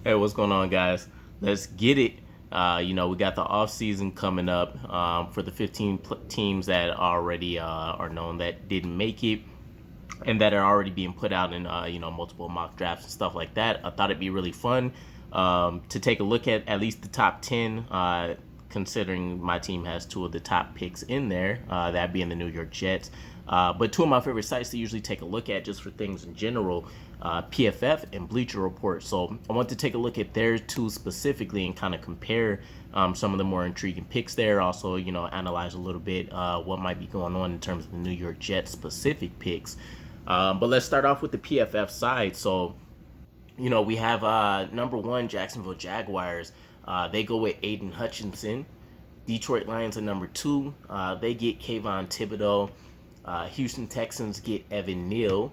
Hey, what's going on, guys? Let's get it. We got the off season coming up for the 15 teams that already are known that didn't make it and that are already being put out in multiple mock drafts and stuff like that. I thought it'd be really fun to take a look at least the top 10, considering my team has two of the top picks in there, that being the New York Jets. But two of my favorite sites to usually take a look at just for things in general, PFF and Bleacher Report. So I want to take a look at their two specifically and kind of compare some of the more intriguing picks there. Also, analyze a little bit what might be going on in terms of the New York Jets specific picks. But let's start off with the PFF side. So, we have number one, Jacksonville Jaguars. They go with Aiden Hutchinson. Detroit Lions at number two. They get Kayvon Thibodeau. Houston Texans get Evan Neal.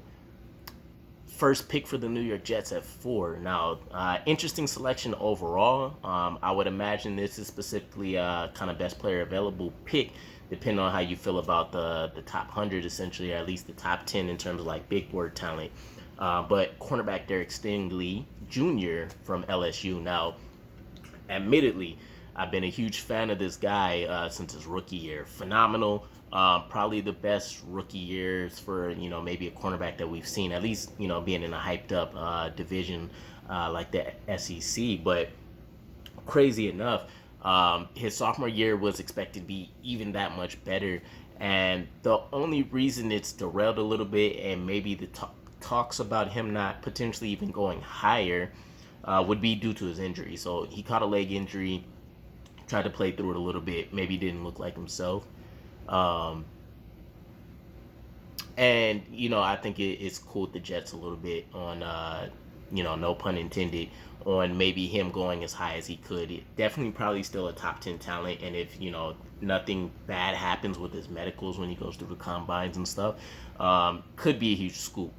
First pick for the New York Jets at 4. Now, interesting selection overall. I would imagine this is specifically kind of best player available pick, depending on how you feel about the top 100, essentially, or at least the top 10 in terms of like big word talent. But cornerback Derek Stingley Jr. from LSU. Now, admittedly, I've been a huge fan of this guy since his rookie year. Phenomenal. Probably the best rookie years for, maybe a cornerback that we've seen, at least, being in a hyped up division like the SEC. But crazy enough, his sophomore year was expected to be even that much better. And the only reason it's derailed a little bit and maybe the talks about him not potentially even going higher would be due to his injury. So he caught a leg injury, tried to play through it a little bit, maybe didn't look like himself. And I think it's cooled the Jets a little bit on no pun intended, on maybe him going as high as he could. Definitely probably still a top 10 talent, and if nothing bad happens with his medicals when he goes through the combines and stuff, could be a huge scoop.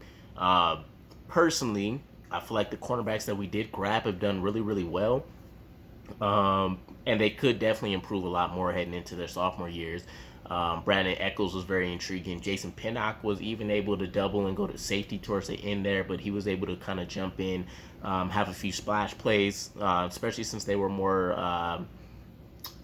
Personally, I feel like the cornerbacks that we did grab have done really, really well. And they could definitely improve a lot more heading into their sophomore years. Brandon Echols was very intriguing. Jason Pinnock was even able to double and go to safety towards the end there, but he was able to kind of jump in, have a few splash plays, especially since they were more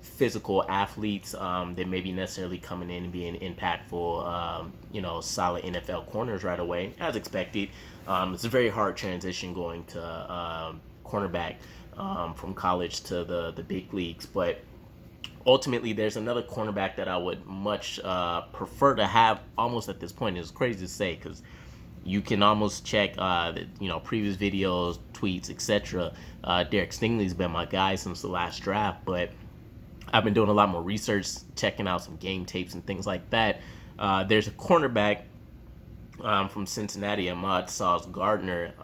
physical athletes than maybe necessarily coming in and being impactful, solid NFL corners right away, as expected. It's a very hard transition going to cornerback from college to the big leagues, but ultimately there's another cornerback that I would much prefer to have almost at this point. It's crazy to say because you can almost check previous videos, tweets, etc. Derek Stingley's been my guy since the last draft, but I've been doing a lot more research, checking out some game tapes and things like that. There's a cornerback from Cincinnati, Ahmad Sauce Gardner,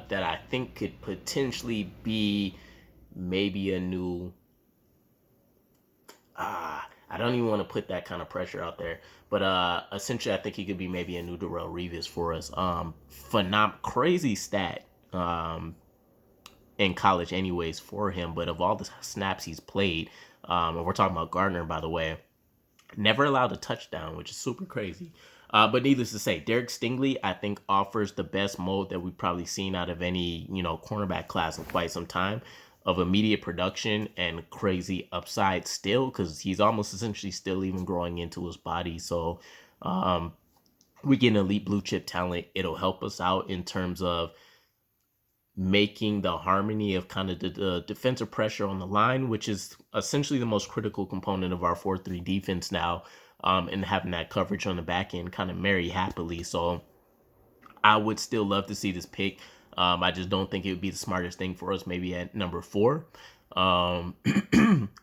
that I think could potentially be maybe a new I don't even want to put that kind of pressure out there, but essentially I think he could be maybe a new Darrelle Revis for us. Crazy stat in college anyways for him, but of all the snaps he's played, and we're talking about Gardner, by the way, never allowed a touchdown, which is super crazy. But needless to say, Derek Stingley, I think, offers the best mold that we've probably seen out of any, cornerback class in quite some time, of immediate production and crazy upside still, because he's almost essentially still even growing into his body. So we get an elite blue chip talent. It'll help us out in terms of making the harmony of kind of the defensive pressure on the line, which is essentially the most critical component of our 4-3 defense now, and having that coverage on the back end kind of marry happily. So I would still love to see this pick. I just don't think it would be the smartest thing for us maybe at number 4.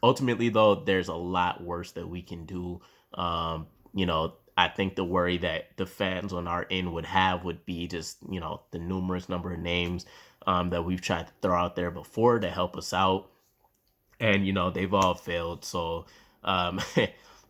Ultimately, though, there's a lot worse that we can do. I think the worry that the fans on our end would have would be just, the numerous number of names that we've tried to throw out there before to help us out. And, they've all failed. So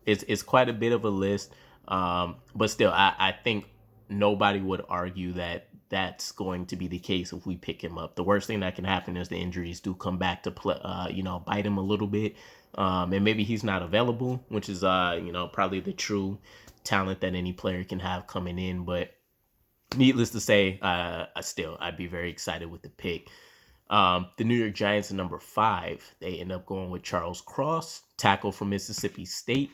it's quite a bit of a list. But still, I think nobody would argue that that's going to be the case if we pick him up. The worst thing that can happen is the injuries do come back to play, bite him a little bit. And maybe he's not available, which is, probably the true talent that any player can have coming in. But needless to say, I'd be very excited with the pick. The New York Giants at number 5, they end up going with Charles Cross, tackle from Mississippi State.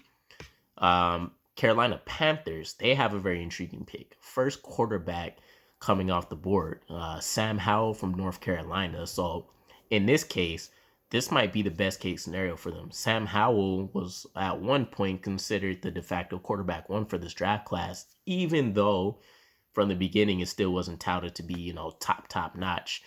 Carolina Panthers, they have a very intriguing pick. First quarterback coming off the board, Sam Howell from North Carolina. So in this case, this might be the best case scenario for them. Sam Howell was at one point considered the de facto quarterback one for this draft class, even though from the beginning it still wasn't touted to be, top notch.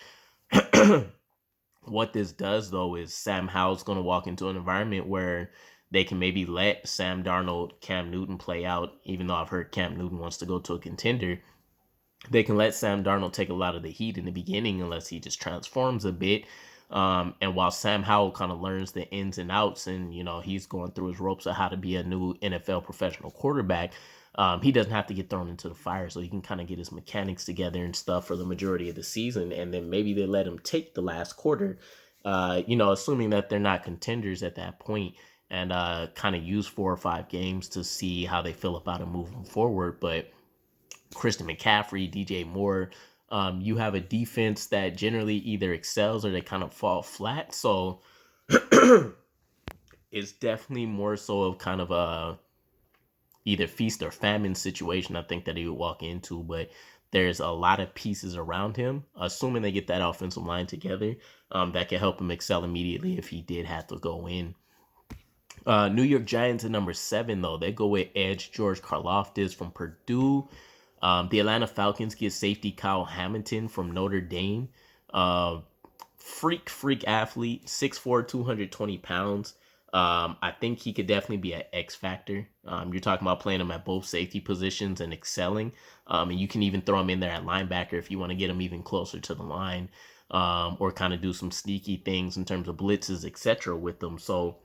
What this does, though, is Sam Howell's going to walk into an environment where they can maybe let Sam Darnold, Cam Newton play out, even though I've heard Cam Newton wants to go to a contender. They can let Sam Darnold take a lot of the heat in the beginning unless he just transforms a bit. And while Sam Howell kind of learns the ins and outs and, he's going through his ropes of how to be a new NFL professional quarterback, he doesn't have to get thrown into the fire, so he can kind of get his mechanics together and stuff for the majority of the season. And then maybe they let him take the last quarter, assuming that they're not contenders at that point, and kind of use 4 or 5 games to see how they feel about him moving forward. But Christian McCaffrey, DJ Moore, you have a defense that generally either excels or they kind of fall flat. So it's definitely more so of kind of a either feast or famine situation, I think, that he would walk into. But there's a lot of pieces around him, assuming they get that offensive line together, that can help him excel immediately if he did have to go in. New York Giants at number 7, though. They go with edge George Karlaftis from Purdue. The Atlanta Falcons get safety Kyle Hamilton from Notre Dame. Freak athlete, 6'4", 220 pounds. I think he could definitely be an X factor. You're talking about playing him at both safety positions and excelling. And you can even throw him in there at linebacker if you want to get him even closer to the line, or kind of do some sneaky things in terms of blitzes, etc. with them. So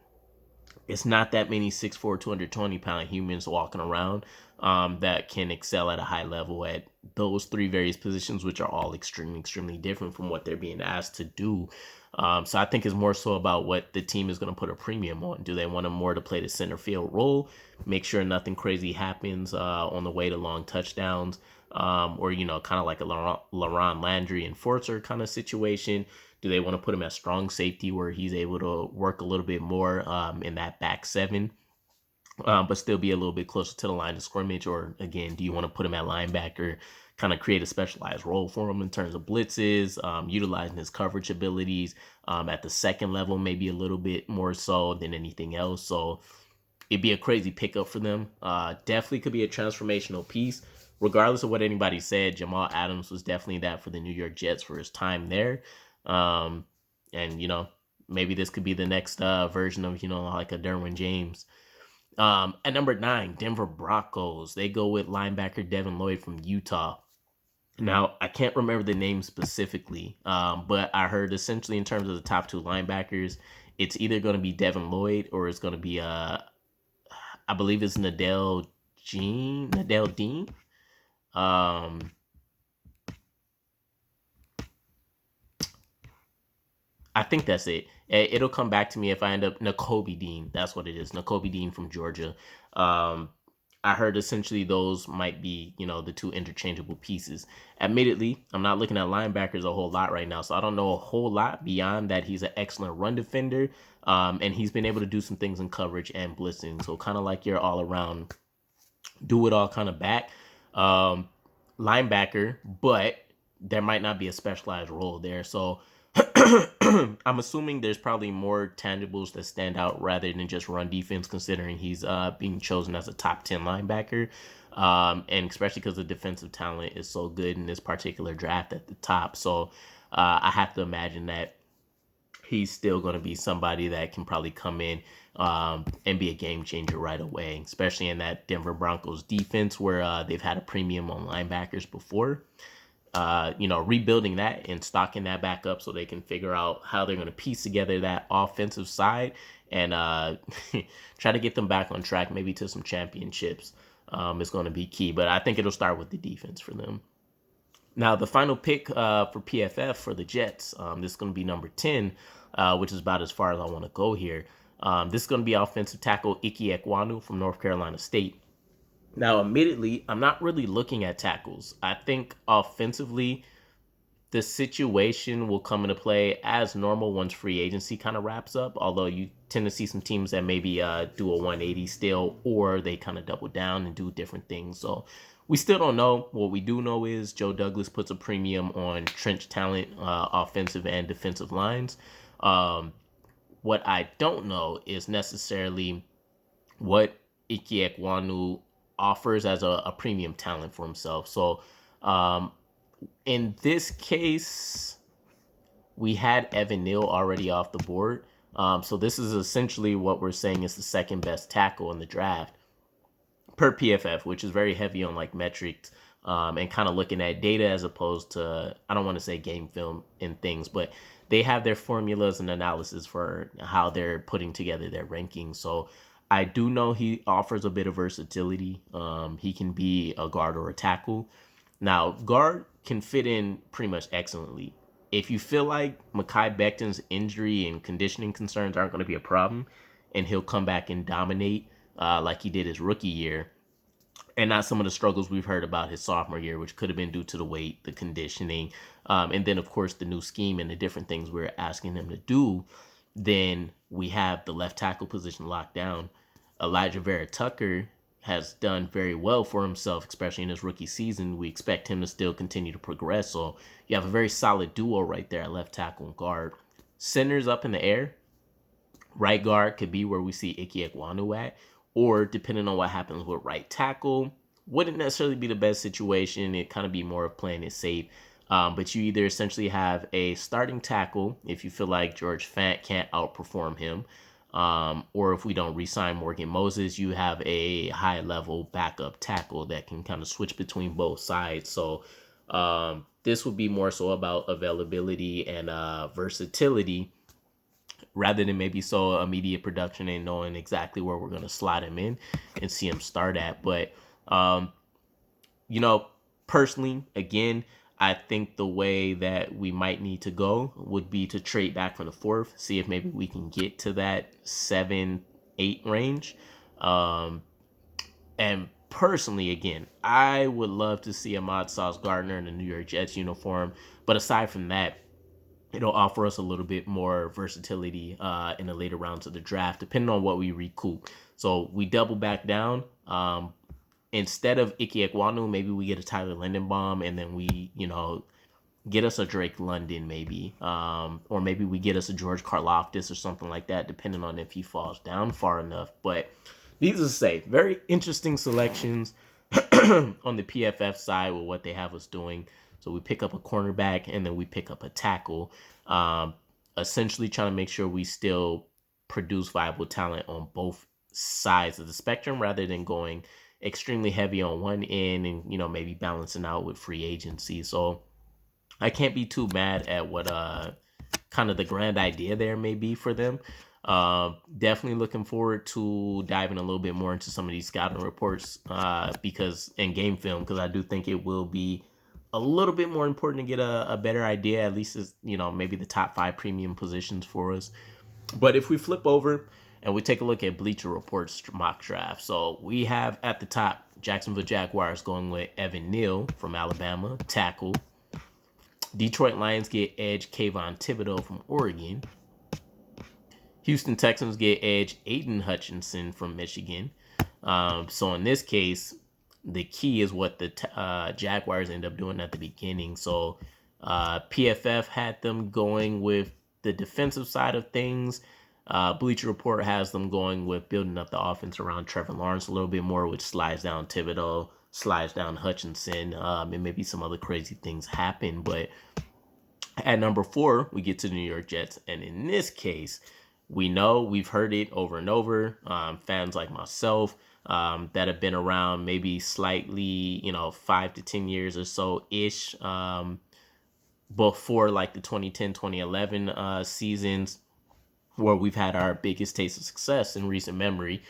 it's not that many 6'4", 220-pound humans walking around that can excel at a high level at those 3 various positions, which are all extremely different from what they're being asked to do. So I think it's more so about what the team is going to put a premium on. Do they want him more to play the center field role, make sure nothing crazy happens on the way to long touchdowns, or, kind of like a LaRon Landry enforcer kind of situation? Do they want to put him at strong safety where he's able to work a little bit more in that back 7, but still be a little bit closer to the line of scrimmage? Or, again, do you want to put him at linebacker, kind of create a specialized role for him in terms of blitzes, utilizing his coverage abilities at the second level, maybe a little bit more so than anything else? So it'd be a crazy pickup for them. Definitely could be a transformational piece. Regardless of what anybody said, Jamal Adams was definitely that for the New York Jets for his time there. And, maybe this could be the next version of, like a Derwin James. At number 9, Denver Broncos. They go with linebacker Devin Lloyd from Utah. Now, I can't remember the name specifically, but I heard essentially in terms of the top 2 linebackers, it's either going to be Devin Lloyd or it's going to be, I believe it's Nadell Dean. I think that's it. It'll come back to me if I end up Nakobe Dean. That's what it is. Nakobe Dean from Georgia. I heard essentially those might be, the 2 interchangeable pieces. Admittedly, I'm not looking at linebackers a whole lot right now, so I don't know a whole lot beyond that. He's an excellent run defender, and he's been able to do some things in coverage and blitzing. So kind of like your all-around do-it-all kind of back. Linebacker, but there might not be a specialized role there. So I'm assuming there's probably more tangibles that stand out rather than just run defense, considering he's being chosen as a top 10 linebacker. And especially because the defensive talent is so good in this particular draft at the top. So I have to imagine that he's still going to be somebody that can probably come in and be a game changer right away, especially in that Denver Broncos defense where they've had a premium on linebackers before. Rebuilding that and stocking that back up so they can figure out how they're going to piece together that offensive side and try to get them back on track, maybe to some championships, is going to be key. But I think it'll start with the defense for them. Now, the final pick for PFF for the Jets, this is going to be number 10, which is about as far as I want to go here. This is going to be offensive tackle Ekwanu from North Carolina State. Now, admittedly, I'm not really looking at tackles. I think offensively, the situation will come into play as normal once free agency kind of wraps up, although you tend to see some teams that maybe do a 180 still, or they kind of double down and do different things. So we still don't know. What we do know is Joe Douglas puts a premium on trench talent, offensive and defensive lines. What I don't know is necessarily what Ikea offers as a premium talent for himself. So in this case, we had Evan Neal already off the board. So this is essentially what we're saying is the second best tackle in the draft per PFF, which is very heavy on like metrics and kind of looking at data as opposed to, I don't want to say game film and things, but they have their formulas and analysis for how they're putting together their rankings. So I do know he offers a bit of versatility. He can be a guard or a tackle. Now, guard can fit in pretty much excellently. If you feel like Mekhi Becton's injury and conditioning concerns aren't going to be a problem, and he'll come back and dominate like he did his rookie year, and not some of the struggles we've heard about his sophomore year, which could have been due to the weight, the conditioning, and then, of course, the new scheme and the different things we're asking him to do, then we have the left tackle position locked down. Elijah Vera Tucker has done very well for himself, especially in his rookie season. We expect him to still continue to progress. So you have a very solid duo right there at left tackle and guard. Centers up in the air. Right guard could be where we see Ekwanu at, or depending on what happens with right tackle, wouldn't necessarily be the best situation. It kind of be more of playing it safe. But you either essentially have a starting tackle if you feel like George Fant can't outperform him. Or if we don't re-sign Morgan Moses, you have a high-level backup tackle that can kind of switch between both sides. So this would be more so about availability and versatility rather than maybe so immediate production and knowing exactly where we're going to slot him in and see him start at. But, personally, again, I think the way that we might need to go would be to trade back from the fourth, see if maybe we can get to that 7-8 range. And personally, again, I would love to see Ahmad Sauce Gardner in a New York Jets uniform. But aside from that, it'll offer us a little bit more versatility in the later rounds of the draft, depending on what we recoup. So we double back down. Instead of Ikea, maybe we get a Tyler Lindenbaum, and then we, get us a Drake London maybe. Or maybe we get us a George Karlaftis or something like that, depending on if he falls down far enough. But needless to say, very interesting selections on the PFF side with what they have us doing. So we pick up a cornerback, and then we pick up a tackle, essentially trying to make sure we still produce viable talent on both sides of the spectrum rather than going extremely heavy on one end and, maybe balancing out with free agency. So I can't be too mad at what kind of the grand idea there may be for them. Definitely looking forward to diving a little bit more into some of these scouting reports and game film, because I do think it will be a little bit more important to get a better idea, at least as, maybe the top 5 premium positions for us. But if we flip over and we take a look at Bleacher Report's mock draft, so we have at the top Jacksonville Jaguars going with Evan Neal from Alabama, tackle. Detroit Lions get edge Kayvon Thibodeau from Oregon. Houston Texans get edge Aiden Hutchinson from Michigan. So in this case, the key is what the Jaguars end up doing at the beginning. So PFF had them going with the defensive side of things. Bleacher Report has them going with building up the offense around Trevor Lawrence a little bit more, which slides down Thibodeau, slides down Hutchinson, and maybe some other crazy things happen. But at number 4, we get to the New York Jets. And in this case, we've heard it over and over. Fans like myself that have been around maybe slightly, 5 to 10 years or so-ish before like the 2010, 2011 seasons, where we've had our biggest taste of success in recent memory.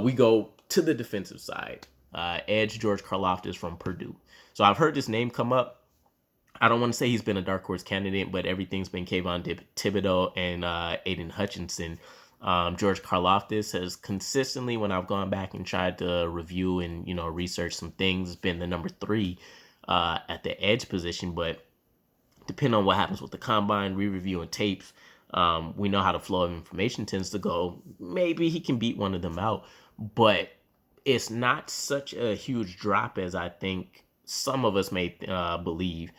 We go to the defensive side. Edge George Karlaftis from Purdue. So I've heard this name come up. I don't want to say he's been a dark horse candidate, but everything's been Kayvon Thibodeau and Aiden Hutchinson. George Karlaftis has consistently, when I've gone back and tried to review and, research some things, been the number 3 at the edge position. But depending on what happens with the combine, re-reviewing tapes, we know how the flow of information tends to go. Maybe he can beat one of them out, but it's not such a huge drop as I think some of us may believe.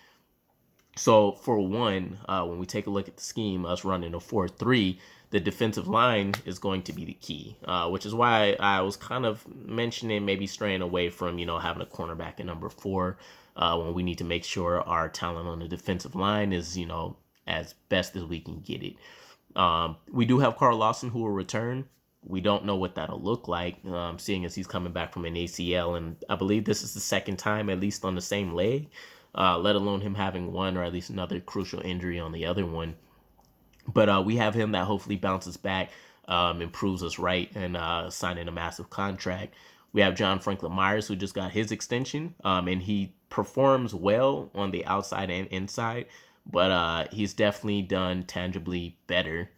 So for one, when we take a look at the scheme, us running a 4-3, the defensive line is going to be the key, which is why I was kind of mentioning maybe straying away from, having a cornerback at number 4 when we need to make sure our talent on the defensive line is, as best as we can get it. We do have Carl Lawson who will return. We don't know what that'll look like, seeing as he's coming back from an ACL, and I believe this is the second time, at least on the same leg, let alone him having one or at least another crucial injury on the other one. But we have him that hopefully bounces back, improves us right, and signing a massive contract. We have John Franklin Myers, who just got his extension, and he performs well on the outside and inside, but he's definitely done tangibly better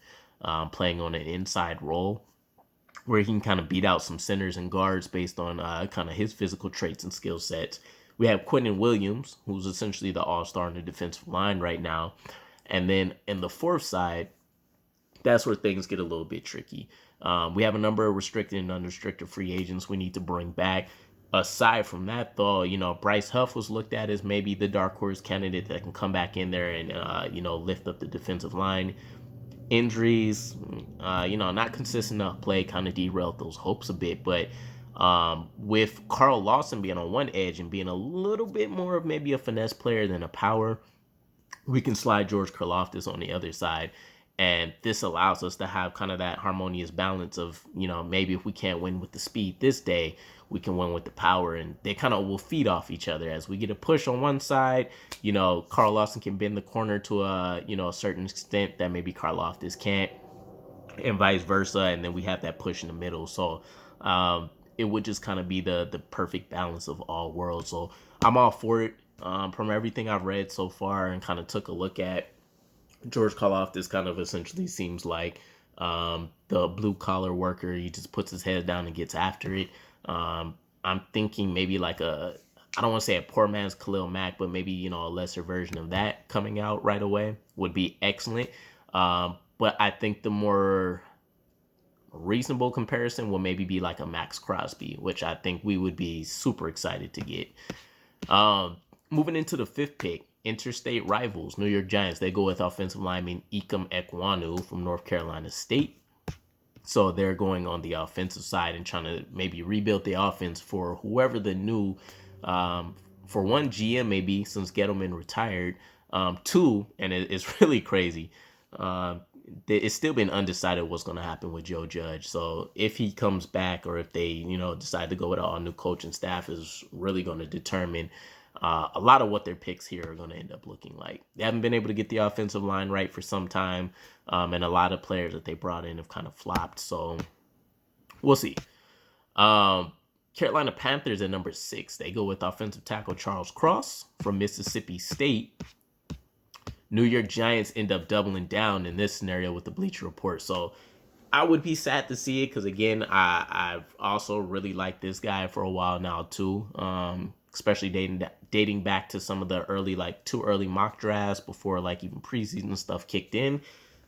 playing on an inside role, where he can kind of beat out some centers and guards based on kind of his physical traits and skill sets. We have Quentin Williams, who's essentially the all-star in the defensive line right now. And then in the fourth side, that's where things get a little bit tricky. We have a number of restricted and unrestricted free agents we need to bring back. Aside from that, though, Bryce Huff was looked at as maybe the dark horse candidate that can come back in there and, lift up the defensive line. Injuries, not consistent enough play kind of derailed those hopes a bit. But with Carl Lawson being on one edge and being a little bit more of maybe a finesse player than a power, we can slide George Karlaftis on the other side. And this allows us to have kind of that harmonious balance of, maybe if we can't win with the speed this day, we can win with the power, and they kind of will feed off each other. As we get a push on one side, Carl Lawson can bend the corner to a certain extent that maybe Karlaftis can't, and vice versa. And then we have that push in the middle. So it would just kind of be the perfect balance of all worlds. So I'm all for it. From everything I've read so far and kind of took a look at, George Karlaftis kind of essentially seems like the blue collar worker. He just puts his head down and gets after it. I'm thinking maybe like I don't want to say a poor man's Khalil Mack, but maybe, a lesser version of that coming out right away would be excellent. But I think the more reasonable comparison will maybe be like a Max Crosby, which I think we would be super excited to get. Moving into the 5th pick, interstate rivals, New York Giants. They go with offensive lineman Ekwanu from North Carolina State. So they're going on the offensive side and trying to maybe rebuild the offense for whoever the new, for one, GM maybe, since Gettleman retired. 2, and it's really crazy, it's still been undecided what's going to happen with Joe Judge. So if he comes back or if they, decide to go with an all-new coaching staff is really going to determine a lot of what their picks here are going to end up looking like. They haven't been able to get the offensive line right for some time, and a lot of players that they brought in have kind of flopped. So we'll see. Carolina Panthers at number 6. They go with offensive tackle Charles Cross from Mississippi State. New York Giants end up doubling down in this scenario with the Bleacher Report. So I would be sad to see it because, again, I've also really liked this guy for a while now too, especially dating back to some of the early, too early mock drafts before even preseason stuff kicked in.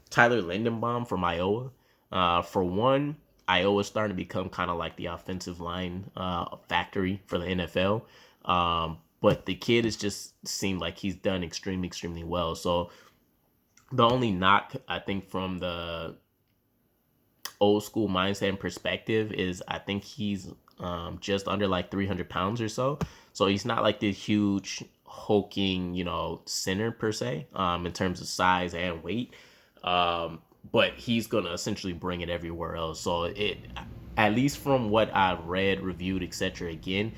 Tyler Lindenbaum from Iowa. For one, Iowa's starting to become kind of like the offensive line factory for the NFL. But the kid has just seemed like he's done extremely, extremely well. So the only knock, I think, from the old school mindset and perspective is I think he's just under 300 pounds or so. So he's not like this huge hulking, center per se, in terms of size and weight. But he's going to essentially bring it everywhere else. So at least from what I've read, reviewed, etc. again,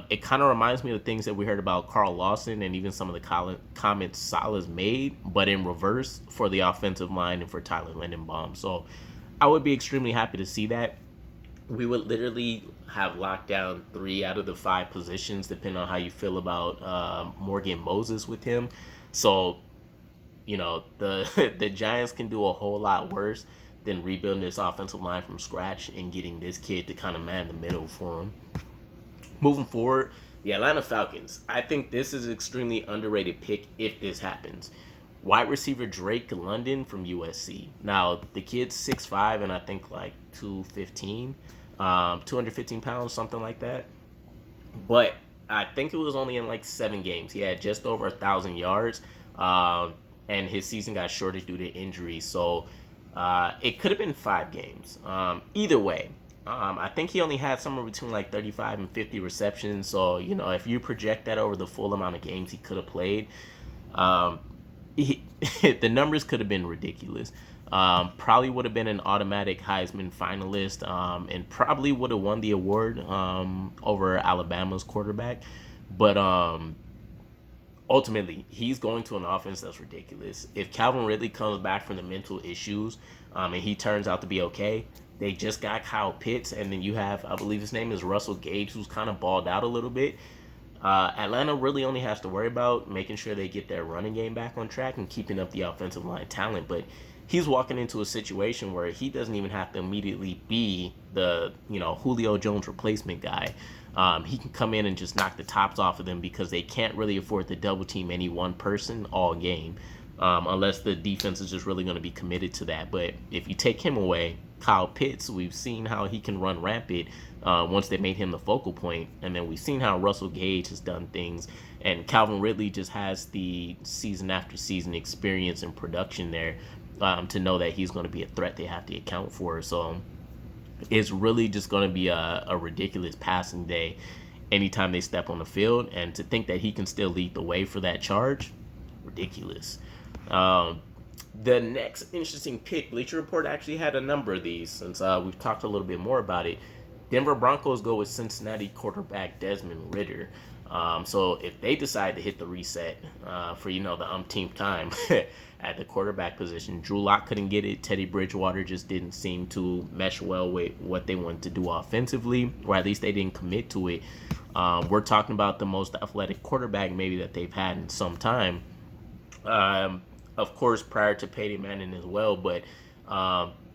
it kind of reminds me of the things that we heard about Carl Lawson and even some of the comments Salah's made, but in reverse for the offensive line and for Tyler Lindenbaum. So I would be extremely happy to see that. We would literally have locked down 3 out of the 5 positions, depending on how you feel about Morgan Moses with him. So, the Giants can do a whole lot worse than rebuilding this offensive line from scratch and getting this kid to kind of man the middle for him. Moving forward, The Atlanta Falcons. I think this is an extremely underrated pick if this happens. Wide receiver Drake London from USC. Now, the kid's 6'5", and I think like 215, 215 pounds, something like that. But I think it was only in like 7 games. He had just over 1,000 yards, and his season got shorted due to injury. So it could have been 5 games. Either way, I think he only had somewhere between like 35 and 50 receptions. So, if you project that over the full amount of games he could have played, um, the numbers could have been ridiculous. Probably would have been an automatic Heisman finalist, and probably would have won the award over Alabama's quarterback. But ultimately, he's going to an offense that's ridiculous. If Calvin Ridley comes back from the mental issues, and he turns out to be okay, they just got Kyle Pitts, and then you have, I believe his name is Russell Gage, who's kind of balled out a little bit. Atlanta really only has to worry about making sure they get their running game back on track and keeping up the offensive line talent. But he's walking into a situation where he doesn't even have to immediately be the Julio Jones replacement guy. He can come in and just knock the tops off of them because they can't really afford to double team any one person all game, unless the defense is just really going to be committed to that. But if you take him away, Kyle Pitts, we've seen how he can run rampant once they made him the focal point. And then we've seen how Russell Gage has done things. And Calvin Ridley just has the season after season experience and production there to know that he's going to be a threat they have to account for. So it's really just going to be a ridiculous passing day anytime they step on the field. And to think that he can still lead the way for that charge, ridiculous. The next interesting pick, Bleacher Report actually had a number of these since we've talked a little bit more about it. Denver Broncos go with Cincinnati quarterback Desmond Ridder. So if they decide to hit the reset for the umpteenth time at the quarterback position, Drew Lock couldn't get it. Teddy Bridgewater just didn't seem to mesh well with what they wanted to do offensively, or at least they didn't commit to it. We're talking about the most athletic quarterback maybe that they've had in some time. Of course, prior to Peyton Manning as well, but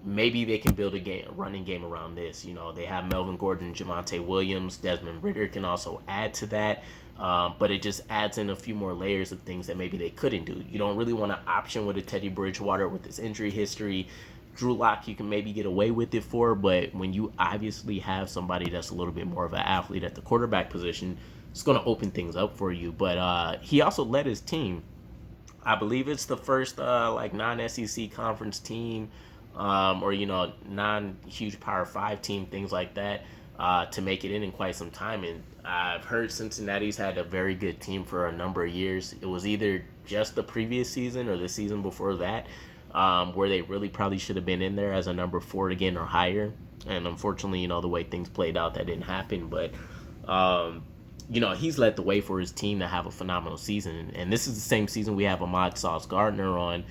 maybe they can build a running game around this. They have Melvin Gordon, Javonte Williams, Desmond Ridder can also add to that, but it just adds in a few more layers of things that maybe they couldn't do. You don't really want to option with a Teddy Bridgewater with his injury history. Drew Lock, you can maybe get away with it for, but when you obviously have somebody that's a little bit more of an athlete at the quarterback position, it's going to open things up for you. But he also led his team. I believe it's the first non-SEC conference team, or non-huge Power 5 team, things like that, to make it in quite some time. And I've heard Cincinnati's had a very good team for a number of years. It was either just the previous season or the season before that, where they really probably should have been in there as a number 4 again or higher. And unfortunately, the way things played out, that didn't happen. But he's led the way for his team to have a phenomenal season. And this is the same season we have Ahmad Sauce Gardner on.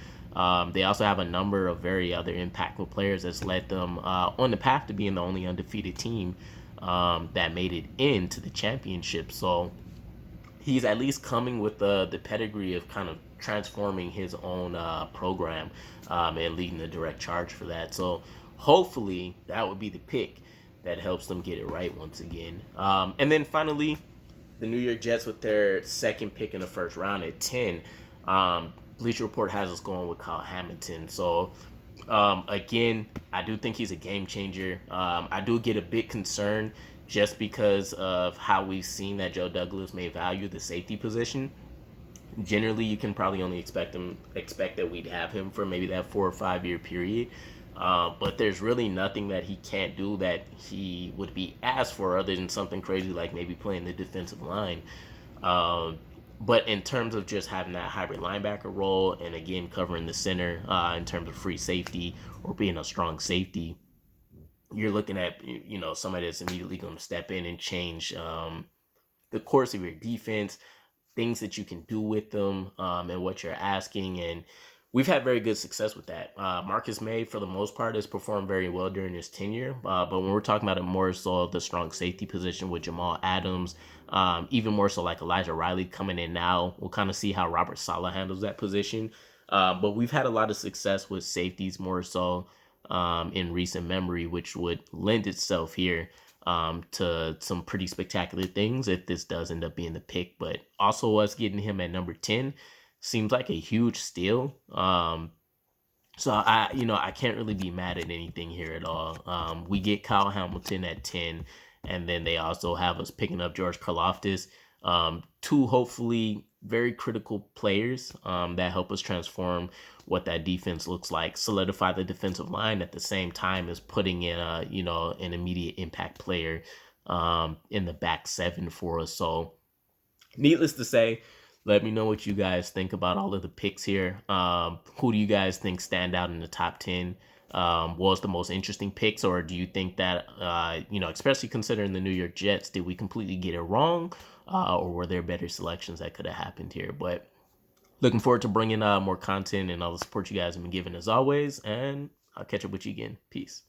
They also have a number of very other impactful players that's led them on the path to being the only undefeated team that made it into the championship. So he's at least coming with the pedigree of kind of transforming his own program and leading the direct charge for that. So hopefully that would be the pick that helps them get it right once again. And then finally, the New York Jets with their second pick in the first round at 10. Bleacher Report has us going with Kyle Hamilton. So, again, I do think he's a game changer. I do get a bit concerned just because of how we've seen that Joe Douglas may value the safety position. Generally, you can probably only expect that we'd have him for maybe that 4 or 5 year period. But there's really nothing that he can't do that he would be asked for other than something crazy like maybe playing the defensive line. But in terms of just having that hybrid linebacker role and, again, covering the center in terms of free safety or being a strong safety, you're looking at, somebody that's immediately going to step in and change the course of your defense, things that you can do with them and what you're asking. And we've had very good success with that. Marcus May, for the most part, has performed very well during his tenure. But when we're talking about it more so the strong safety position with Jamal Adams, even more so like Elijah Riley coming in now, we'll kind of see how Robert Saleh handles that position. But we've had a lot of success with safeties more so in recent memory, which would lend itself here to some pretty spectacular things if this does end up being the pick. But also us getting him at number 10 seems like a huge steal. So I can't really be mad at anything here at all. We get Kyle Hamilton at 10, and then they also have us picking up George Karlaftis. Two hopefully very critical players that help us transform what that defense looks like, solidify the defensive line at the same time as putting in an immediate impact player in the back seven for us. So needless to say, let me know what you guys think about all of the picks here. Who do you guys think stand out in the top 10? Was the most interesting picks, or do you think that, especially considering the New York Jets, did we completely get it wrong? Or were there better selections that could have happened here? But looking forward to bringing more content and all the support you guys have been giving as always. And I'll catch up with you again. Peace.